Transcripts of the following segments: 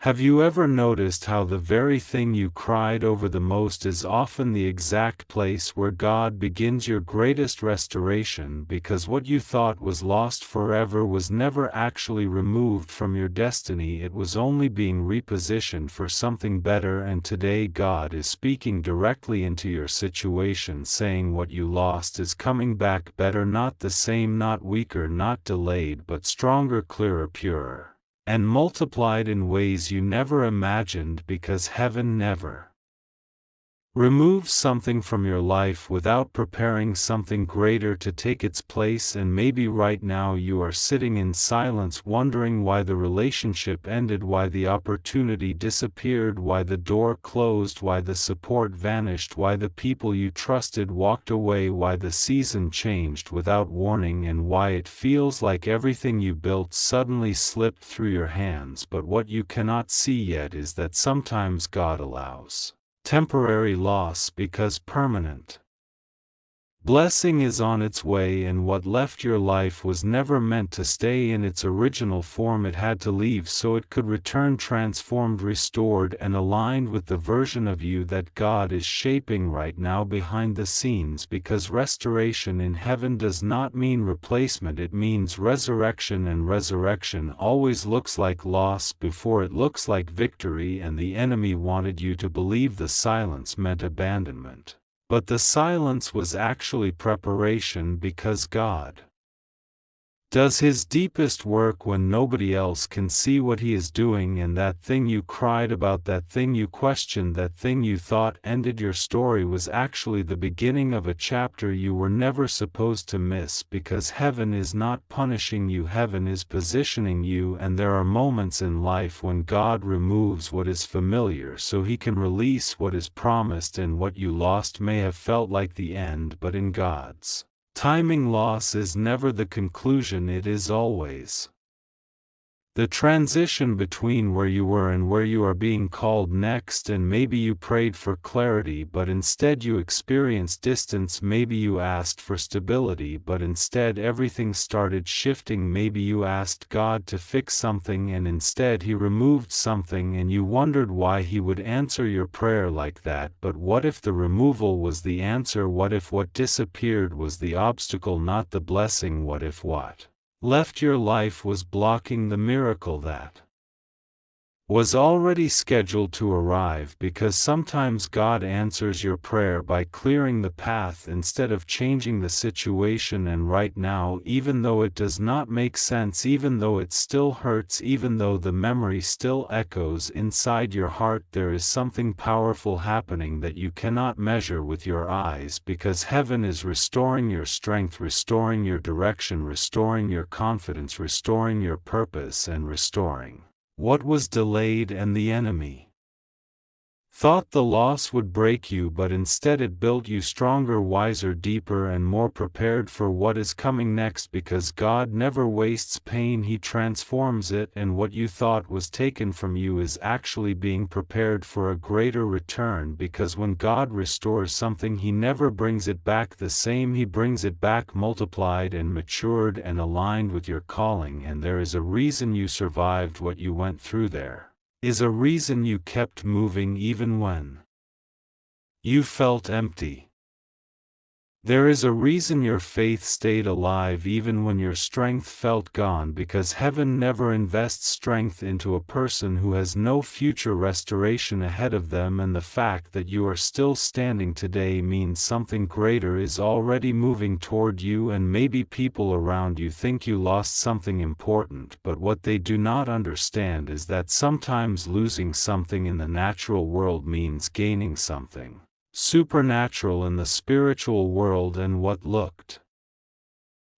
Have you ever noticed how the very thing you cried over the most is often the exact place where God begins your greatest restoration, because what you thought was lost forever was never actually removed from your destiny, it was only being repositioned for something better, and today God is speaking directly into your situation, saying what you lost is coming back better, not the same, not weaker, not delayed, but stronger, clearer, purer, and multiplied in ways you never imagined, because heaven never removes something from your life without preparing something greater to take its place. And maybe right now you are sitting in silence wondering why the relationship ended, why the opportunity disappeared, why the door closed, why the support vanished, why the people you trusted walked away, why the season changed without warning, and why it feels like everything you built suddenly slipped through your hands. But what you cannot see yet is that sometimes God allows temporary loss because permanent blessing is on its way, and what left your life was never meant to stay in its original form. It had to leave so it could return transformed, restored, and aligned with the version of you that God is shaping right now behind the scenes, because restoration in heaven does not mean replacement, it means resurrection, and resurrection always looks like loss before it looks like victory. And the enemy wanted you to believe the silence meant abandonment. But the silence was actually preparation, because God does His deepest work when nobody else can see what He is doing. And that thing you cried about, that thing you questioned, that thing you thought ended your story was actually the beginning of a chapter you were never supposed to miss, because heaven is not punishing you, heaven is positioning you. And there are moments in life when God removes what is familiar so He can release what is promised, and what you lost may have felt like the end, but in God's timing, loss is never the conclusion, it is always the transition between where you were and where you are being called next. And maybe you prayed for clarity, but instead you experienced distance. Maybe you asked for stability, but instead everything started shifting. Maybe you asked God to fix something, and instead He removed something, and you wondered why He would answer your prayer like that. But what if the removal was the answer? What if what disappeared was the obstacle, not the blessing? What if what left your life was blocking the miracle that was already scheduled to arrive? Because sometimes God answers your prayer by clearing the path instead of changing the situation. And right now, even though it does not make sense, even though it still hurts, even though the memory still echoes inside your heart, there is something powerful happening that you cannot measure with your eyes, because heaven is restoring your strength, restoring your direction, restoring your confidence, restoring your purpose, and restoring what was delayed. And the enemy thought the loss would break you, but instead it built you stronger, wiser, deeper, and more prepared for what is coming next, because God never wastes pain, He transforms it. And what you thought was taken from you is actually being prepared for a greater return, because when God restores something, He never brings it back the same, He brings it back multiplied and matured and aligned with your calling. And there is a reason you survived what you went through. There is a reason you kept moving even when you felt empty. There is a reason your faith stayed alive even when your strength felt gone, because heaven never invests strength into a person who has no future restoration ahead of them. And the fact that you are still standing today means something greater is already moving toward you. And maybe people around you think you lost something important, but what they do not understand is that sometimes losing something in the natural world means gaining something supernatural in the spiritual world. And what looked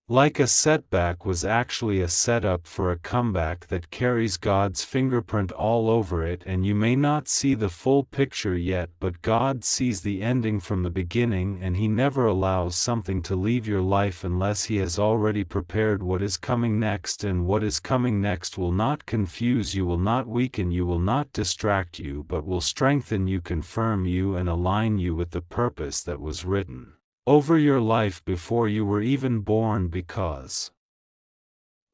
like a setback was actually a setup for a comeback that carries God's fingerprint all over it. And you may not see the full picture yet, but God sees the ending from the beginning, and He never allows something to leave your life unless He has already prepared what is coming next. And what is coming next will not confuse you, will not weaken you, will not distract you, but will strengthen you, confirm you, and align you with the purpose that was written over your life before you were even born. Because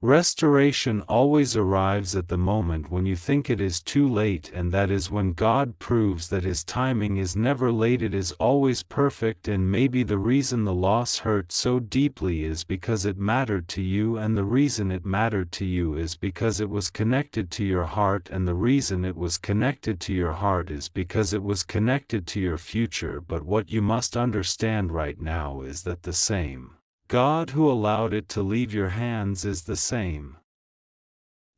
Restoration always arrives at the moment when you think it is too late, and that is when God proves that His timing is never late, it is always perfect. And maybe the reason the loss hurt so deeply is because it mattered to you, and the reason it mattered to you is because it was connected to your heart, and the reason it was connected to your heart is because it was connected to your future. But what you must understand right now is that the same God who allowed it to leave your hands is the same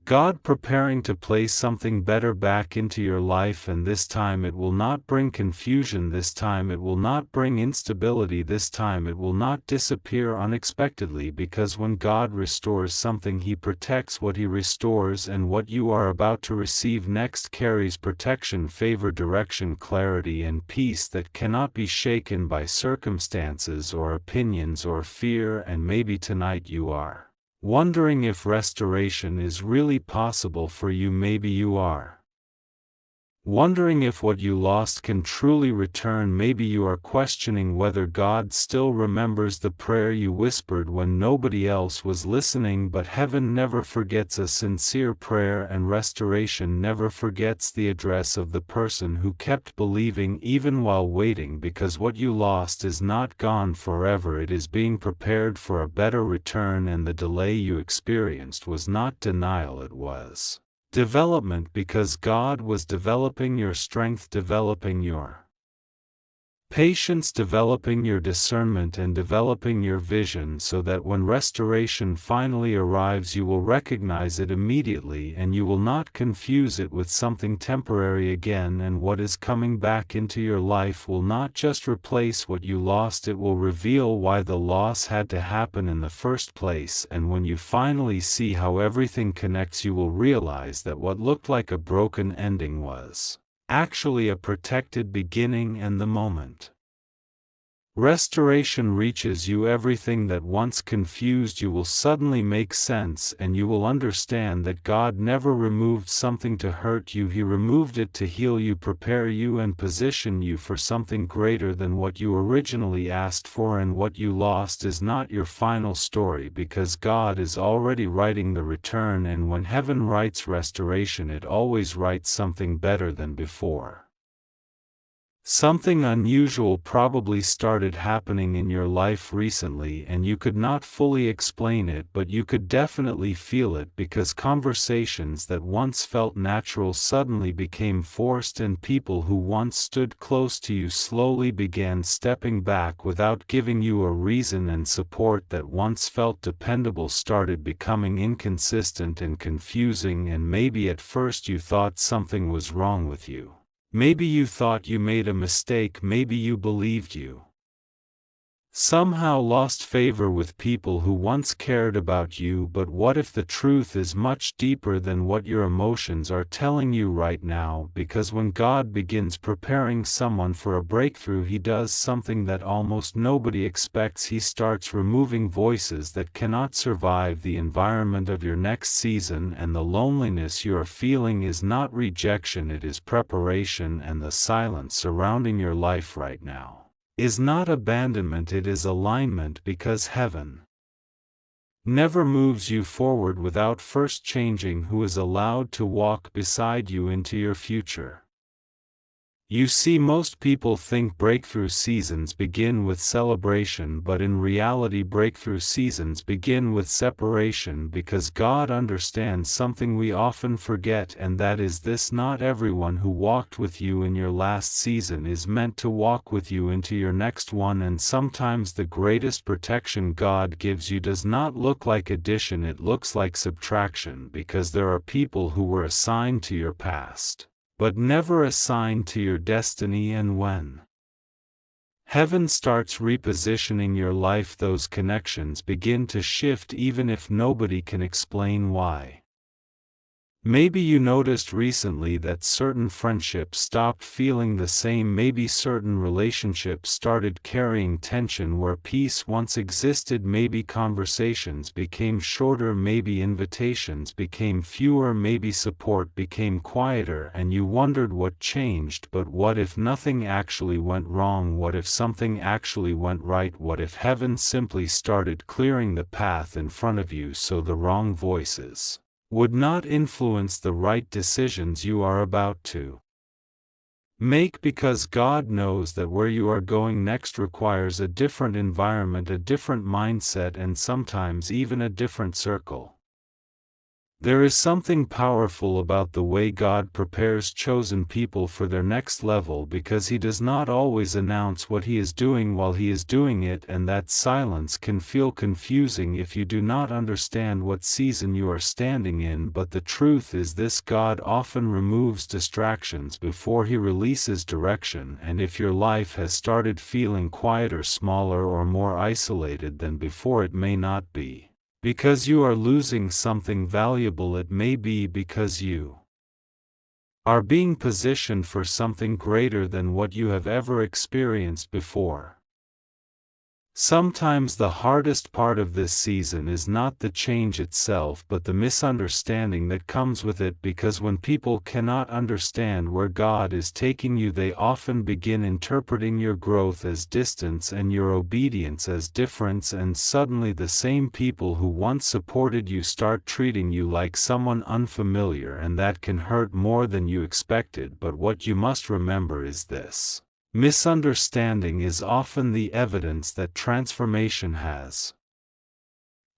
God preparing to place something better back into your life, and this time it will not bring confusion, this time it will not bring instability, this time it will not disappear unexpectedly, because when God restores something, He protects what He restores, and what you are about to receive next carries protection, favor, direction, clarity, and peace that cannot be shaken by circumstances or opinions or fear. And maybe tonight you are wondering if restoration is really possible for you. Maybe you are wondering if what you lost can truly return. Maybe you are questioning whether God still remembers the prayer you whispered when nobody else was listening. But heaven never forgets a sincere prayer, and restoration never forgets the address of the person who kept believing even while waiting, because what you lost is not gone forever, it is being prepared for a better return. And the delay you experienced was not denial, it was development, because God was developing your strength, developing your patience, developing your discernment, and developing your vision, so that when restoration finally arrives you will recognize it immediately, and you will not confuse it with something temporary again. And what is coming back into your life will not just replace what you lost, it will reveal why the loss had to happen in the first place. And when you finally see how everything connects, you will realize that what looked like a broken ending was actually a protected beginning. And the moment restoration reaches you, everything that once confused you will suddenly make sense, and you will understand that God never removed something to hurt you, He removed it to heal you, prepare you, and position you for something greater than what you originally asked for. And what you lost is not your final story, because God is already writing the return, and when heaven writes restoration, it always writes something better than before. Something unusual probably started happening in your life recently, and you could not fully explain it, but you could definitely feel it, because conversations that once felt natural suddenly became forced, and people who once stood close to you slowly began stepping back without giving you a reason, and support that once felt dependable started becoming inconsistent and confusing. And maybe at first you thought something was wrong with you. Maybe you thought you made a mistake, maybe you believed you somehow lost favor with people who once cared about you. But what if the truth is much deeper than what your emotions are telling you right now? Because when God begins preparing someone for a breakthrough, He does something that almost nobody expects. He starts removing voices that cannot survive the environment of your next season, and the loneliness you are feeling is not rejection, it is preparation. And the silence surrounding your life right now is not abandonment, it is alignment, because heaven never moves you forward without first changing who is allowed to walk beside you into your future. You see, most people think breakthrough seasons begin with celebration, but in reality breakthrough seasons begin with separation, because God understands something we often forget, and that is this: not everyone who walked with you in your last season is meant to walk with you into your next one. And sometimes the greatest protection God gives you does not look like addition, it looks like subtraction, because there are people who were assigned to your past but never assigned to your destiny. And when heaven starts repositioning your life, those connections begin to shift, even if nobody can explain why. Maybe you noticed recently that certain friendships stopped feeling the same. Maybe certain relationships started carrying tension where peace once existed. Maybe conversations became shorter. Maybe invitations became fewer. Maybe support became quieter, and you wondered what changed. But what if nothing actually went wrong? What if something actually went right? What if heaven simply started clearing the path in front of you so the wrong voices would not influence the right decisions you are about to make? Because God knows that where you are going next requires a different environment, a different mindset, and sometimes even a different circle. There is something powerful about the way God prepares chosen people for their next level, because He does not always announce what He is doing while He is doing it, and that silence can feel confusing if you do not understand what season you are standing in. But the truth is this: God often removes distractions before He releases direction, and if your life has started feeling quieter, smaller, or more isolated than before, it may not be because you are losing something valuable. It may be because you are being positioned for something greater than what you have ever experienced before. Sometimes the hardest part of this season is not the change itself, but the misunderstanding that comes with it, because when people cannot understand where God is taking you, they often begin interpreting your growth as distance and your obedience as difference, and suddenly the same people who once supported you start treating you like someone unfamiliar, and that can hurt more than you expected. But what you must remember is this: misunderstanding is often the evidence that transformation has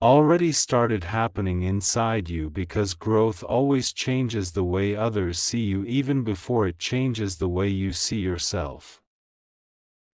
already started happening inside you, because growth always changes the way others see you even before it changes the way you see yourself.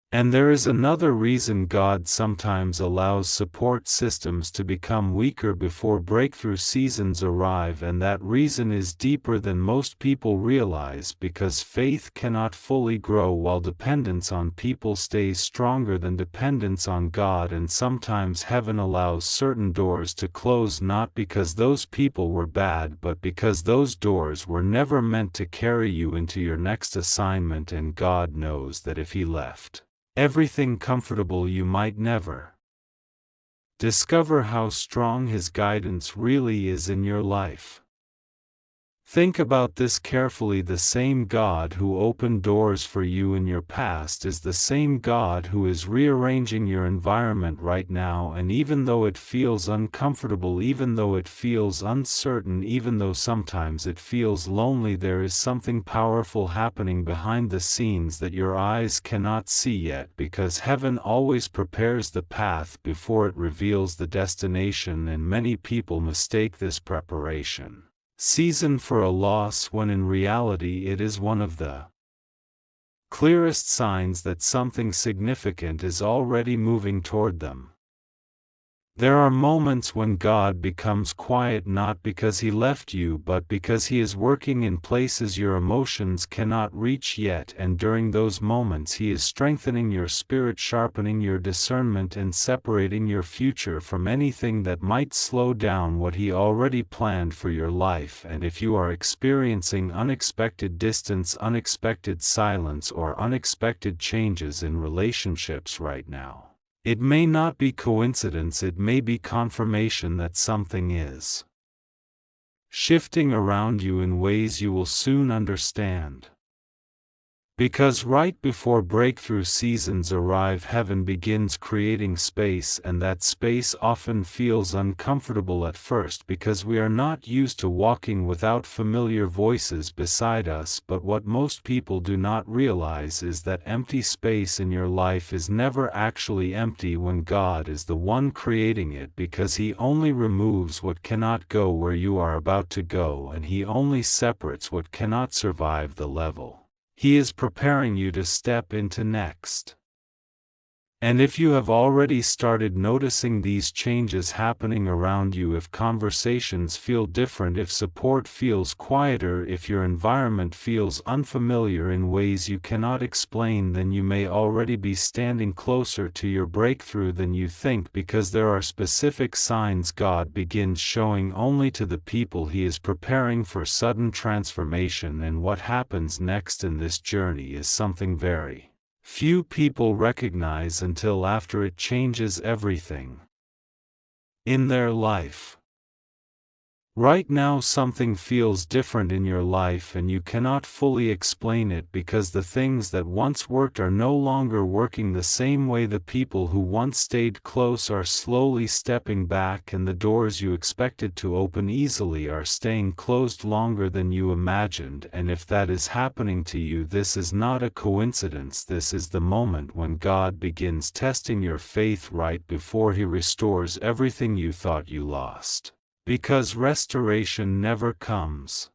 And there is another reason God sometimes allows support systems to become weaker before breakthrough seasons arrive, and that reason is deeper than most people realize, because faith cannot fully grow while dependence on people stays stronger than dependence on God. And sometimes heaven allows certain doors to close not because those people were bad, but because those doors were never meant to carry you into your next assignment. And God knows that if He left everything comfortable, you might never discover how strong His guidance really is in your life. Think about this carefully. The same God who opened doors for you in your past is the same God who is rearranging your environment right now. And even though it feels uncomfortable, even though it feels uncertain, even though sometimes it feels lonely, there is something powerful happening behind the scenes that your eyes cannot see yet, because heaven always prepares the path before it reveals the destination. And many people mistake this preparation season for a loss, when in reality it is one of the clearest signs that something significant is already moving toward them. There are moments when God becomes quiet, not because He left you, but because He is working in places your emotions cannot reach yet. And during those moments He is strengthening your spirit, sharpening your discernment, and separating your future from anything that might slow down what He already planned for your life. And if you are experiencing unexpected distance, unexpected silence, or unexpected changes in relationships right now, it may not be coincidence, it may be confirmation that something is shifting around you in ways you will soon understand. Because right before breakthrough seasons arrive, heaven begins creating space, and that space often feels uncomfortable at first because we are not used to walking without familiar voices beside us. But what most people do not realize is that empty space in your life is never actually empty when God is the one creating it, because He only removes what cannot go where you are about to go, and He only separates what cannot survive the level He is preparing you to step into next. And if you have already started noticing these changes happening around you, if conversations feel different, if support feels quieter, if your environment feels unfamiliar in ways you cannot explain, then you may already be standing closer to your breakthrough than you think, because there are specific signs God begins showing only to the people He is preparing for sudden transformation. And what happens next in this journey is something very few people recognize until after it changes everything in their life. Right now something feels different in your life and you cannot fully explain it, because the things that once worked are no longer working the same way. The people who once stayed close are slowly stepping back, and the doors you expected to open easily are staying closed longer than you imagined. And if that is happening to you, this is not a coincidence. This is the moment when God begins testing your faith right before He restores everything you thought you lost. Because restoration never comes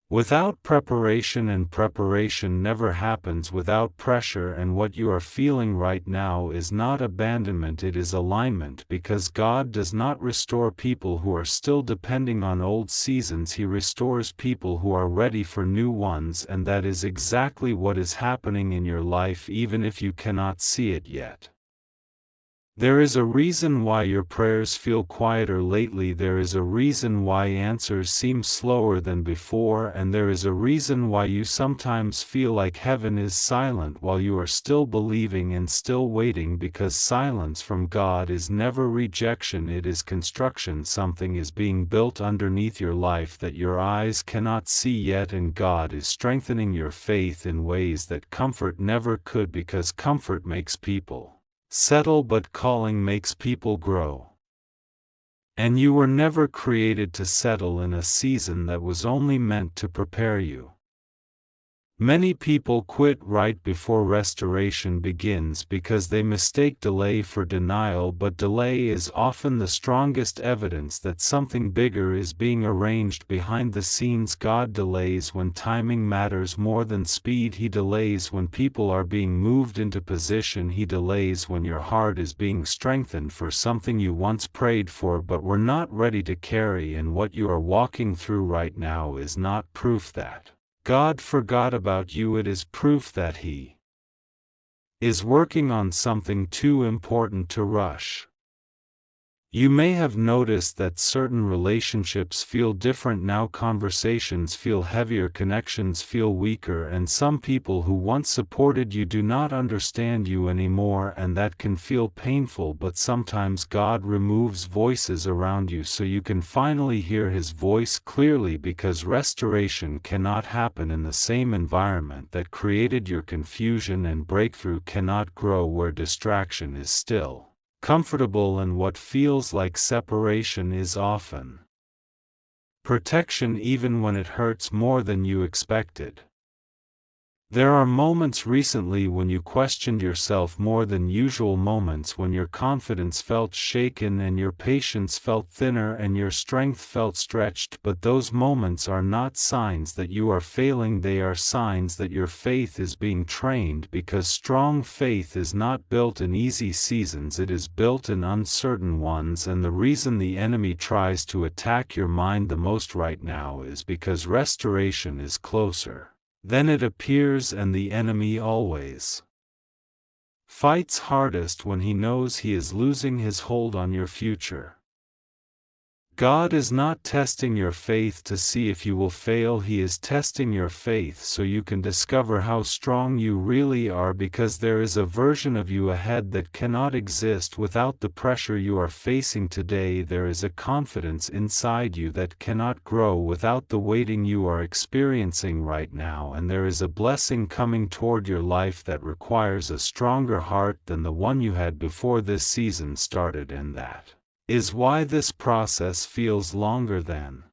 without preparation, and preparation never happens without pressure. And what you are feeling right now is not abandonment, it is alignment, because God does not restore people who are still depending on old seasons. He restores people who are ready for new ones, and that is exactly what is happening in your life, even if you cannot see it yet. There is a reason why your prayers feel quieter lately. There is a reason why answers seem slower than before, and there is a reason why you sometimes feel like heaven is silent while you are still believing and still waiting, because silence from God is never rejection, it is construction. Something is being built underneath your life that your eyes cannot see yet, and God is strengthening your faith in ways that comfort never could, because comfort makes people settle, but calling makes people grow. And you were never created to settle in a season that was only meant to prepare you. Many people quit right before restoration begins because they mistake delay for denial, but delay is often the strongest evidence that something bigger is being arranged behind the scenes. God delays when timing matters more than speed. He delays when people are being moved into position. He delays when your heart is being strengthened for something you once prayed for but were not ready to carry. And what you are walking through right now is not proof that God forgot about you. It is proof that He is working on something too important to rush. You may have noticed that certain relationships feel different now. Conversations feel heavier, connections feel weaker, and some people who once supported you do not understand you anymore, and that can feel painful. But sometimes God removes voices around you so you can finally hear His voice clearly, because restoration cannot happen in the same environment that created your confusion, and breakthrough cannot grow where distraction is still comfortable, and what feels like separation is often protection, even when it hurts more than you expected. There are moments recently when you questioned yourself more than usual, moments when your confidence felt shaken and your patience felt thinner and your strength felt stretched. But those moments are not signs that you are failing, they are signs that your faith is being trained, because strong faith is not built in easy seasons, it is built in uncertain ones. And the reason the enemy tries to attack your mind the most right now is because restoration is closer than it appears, and the enemy always fights hardest when he knows he is losing his hold on your future. God is not testing your faith to see if you will fail, He is testing your faith so you can discover how strong you really are, because there is a version of you ahead that cannot exist without the pressure you are facing today. There is a confidence inside you that cannot grow without the waiting you are experiencing right now, and there is a blessing coming toward your life that requires a stronger heart than the one you had before this season started, and that is why this process feels longer than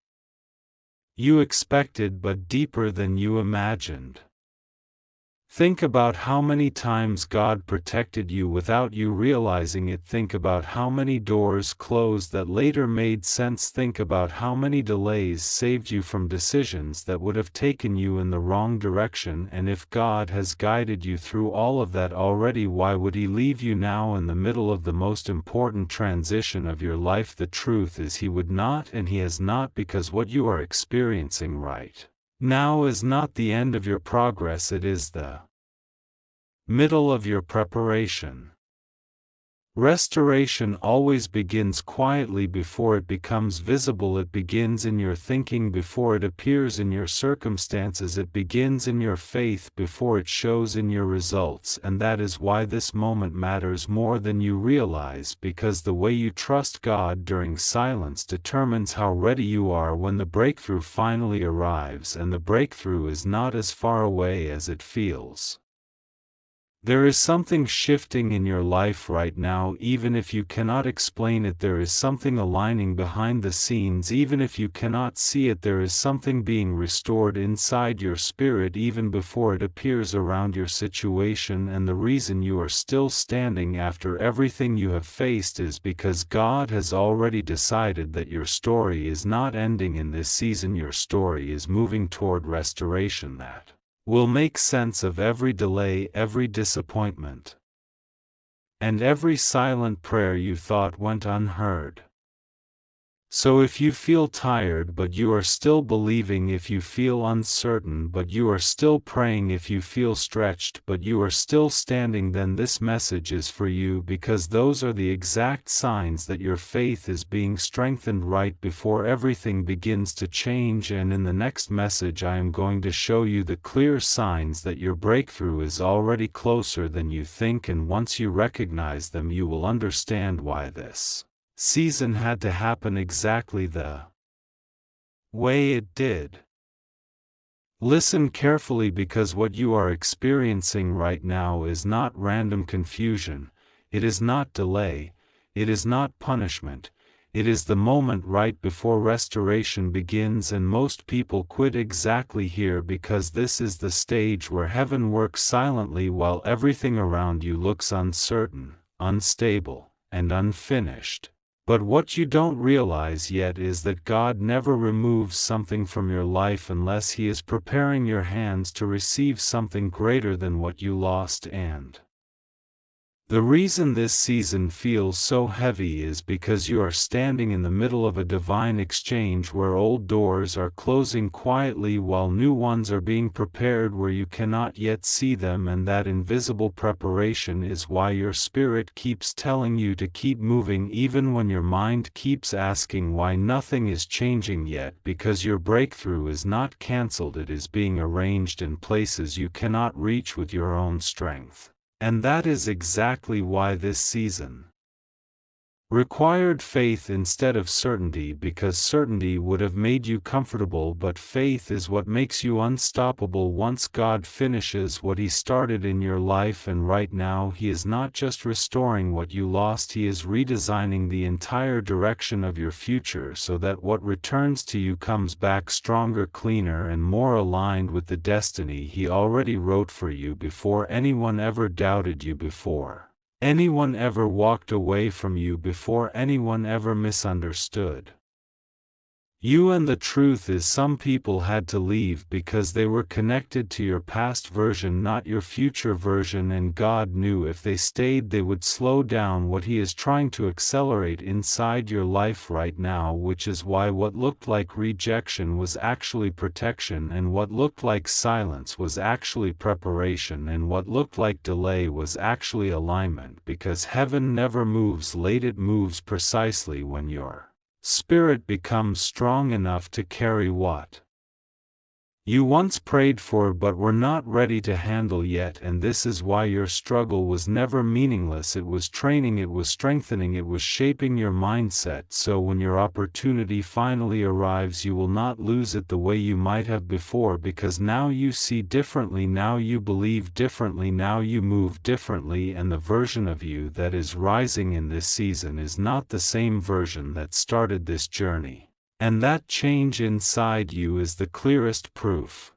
you expected, but deeper than you imagined. Think about how many times God protected you without you realizing it. Think about how many doors closed that later made sense. Think about how many delays saved you from decisions that would have taken you in the wrong direction. And if God has guided you through all of that already, why would He leave you now in the middle of the most important transition of your life? The truth is He would not, and He has not, because what you are experiencing right now is not the end of your progress, it is the middle of your preparation. Restoration always begins quietly before it becomes visible. It begins in your thinking before it appears in your circumstances. It begins in your faith before it shows in your results. And that is why this moment matters more than you realize, because the way you trust God during silence determines how ready you are when the breakthrough finally arrives. And the breakthrough is not as far away as it feels. There is something shifting in your life right now, even if you cannot explain it. There is something aligning behind the scenes, even if you cannot see it. There is something being restored inside your spirit even before it appears around your situation. And the reason you are still standing after everything you have faced is because God has already decided that your story is not ending in this season. Your story is moving toward restoration that will make sense of every delay, every disappointment, and every silent prayer you thought went unheard. So if you feel tired but you are still believing, if you feel uncertain but you are still praying, if you feel stretched but you are still standing, then this message is for you, because those are the exact signs that your faith is being strengthened right before everything begins to change. And in the next message I am going to show you the clear signs that your breakthrough is already closer than you think, and once you recognize them you will understand why this season had to happen exactly the way it did. Listen carefully, because what you are experiencing right now is not random confusion, it is not delay, it is not punishment, it is the moment right before restoration begins. And most people quit exactly here, because this is the stage where heaven works silently while everything around you looks uncertain, unstable, and unfinished. But what you don't realize yet is that God never removes something from your life unless He is preparing your hands to receive something greater than what you lost. And the reason this season feels so heavy is because you are standing in the middle of a divine exchange where old doors are closing quietly while new ones are being prepared where you cannot yet see them. And that invisible preparation is why your spirit keeps telling you to keep moving even when your mind keeps asking why nothing is changing yet, because your breakthrough is not cancelled, it is being arranged in places you cannot reach with your own strength. And that is exactly why this season required faith instead of certainty, because certainty would have made you comfortable, but faith is what makes you unstoppable once God finishes what He started in your life. And right now He is not just restoring what you lost, He is redesigning the entire direction of your future so that what returns to you comes back stronger, cleaner, and more aligned with the destiny He already wrote for you before anyone ever doubted you, before anyone ever walked away from you, before anyone ever misunderstood you. And the truth is, some people had to leave because they were connected to your past version, not your future version. And God knew if they stayed they would slow down what He is trying to accelerate inside your life right now, which is why what looked like rejection was actually protection, and what looked like silence was actually preparation, and what looked like delay was actually alignment. Because heaven never moves late, it moves precisely when your spirit becomes strong enough to carry what you once prayed for but were not ready to handle yet. And this is why your struggle was never meaningless. It was training, it was strengthening, it was shaping your mindset, so when your opportunity finally arrives you will not lose it the way you might have before, because now you see differently, now you believe differently, now you move differently. And the version of you that is rising in this season is not the same version that started this journey. And that change inside you is the clearest proof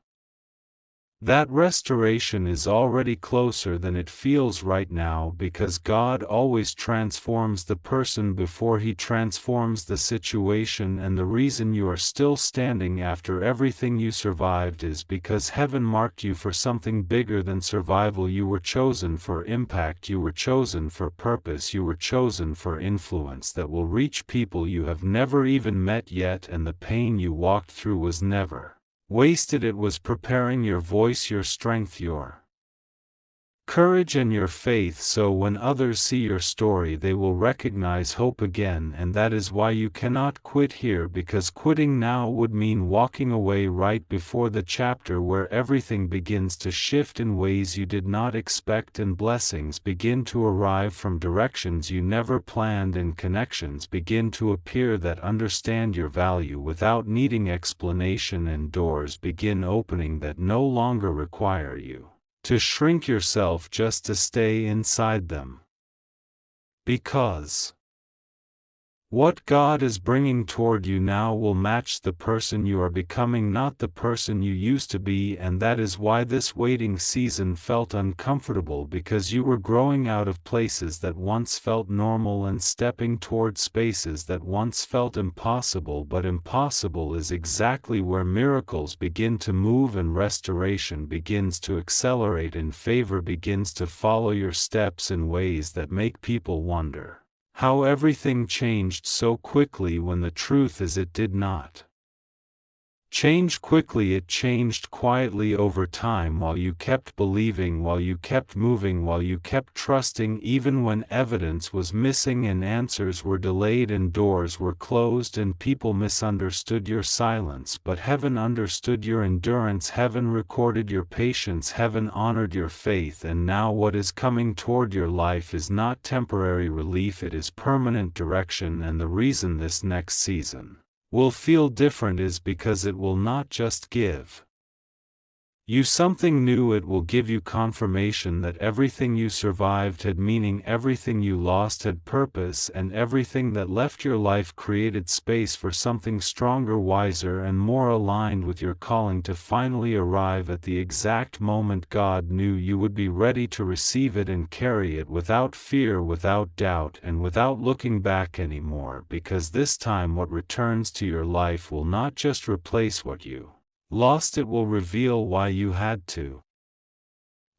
That restoration is already closer than it feels right now because God always transforms the person before He transforms the situation, and the reason you are still standing after everything you survived is because heaven marked you for something bigger than survival. You were chosen for impact, you were chosen for purpose, you were chosen for influence that will reach people you have never even met yet, and the pain you walked through was never wasted. It was preparing your voice, your strength, your courage, and your faith, so when others see your story they will recognize hope again. And that is why you cannot quit here, because quitting now would mean walking away right before the chapter where everything begins to shift in ways you did not expect, and blessings begin to arrive from directions you never planned, and connections begin to appear that understand your value without needing explanation, and doors begin opening that no longer require you to shrink yourself just to stay inside them. Because what God is bringing toward you now will match the person you are becoming, not the person you used to be. And that is why this waiting season felt uncomfortable, because you were growing out of places that once felt normal and stepping toward spaces that once felt impossible. But impossible is exactly where miracles begin to move, and restoration begins to accelerate, and favor begins to follow your steps in ways that make people wonder how everything changed so quickly, when the truth is it did not change quickly. It changed quietly over time, while you kept believing, while you kept moving, while you kept trusting, even when evidence was missing and answers were delayed and doors were closed and people misunderstood your silence. But heaven understood your endurance, heaven recorded your patience, heaven honored your faith. And now what is coming toward your life is not temporary relief, it is permanent direction. And the reason this next season will feel different is because it will not just give you something new, it will give you confirmation that everything you survived had meaning, everything you lost had purpose, and everything that left your life created space for something stronger, wiser, and more aligned with your calling to finally arrive at the exact moment God knew you would be ready to receive it and carry it without fear, without doubt, and without looking back anymore. Because this time what returns to your life will not just replace what you lost, it will reveal why you had to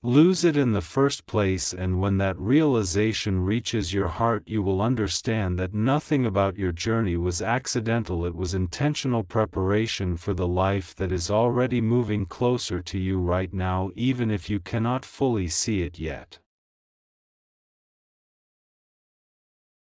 lose it in the first place. And when that realization reaches your heart, you will understand that nothing about your journey was accidental. It was intentional preparation for the life that is already moving closer to you right now, even if you cannot fully see it yet.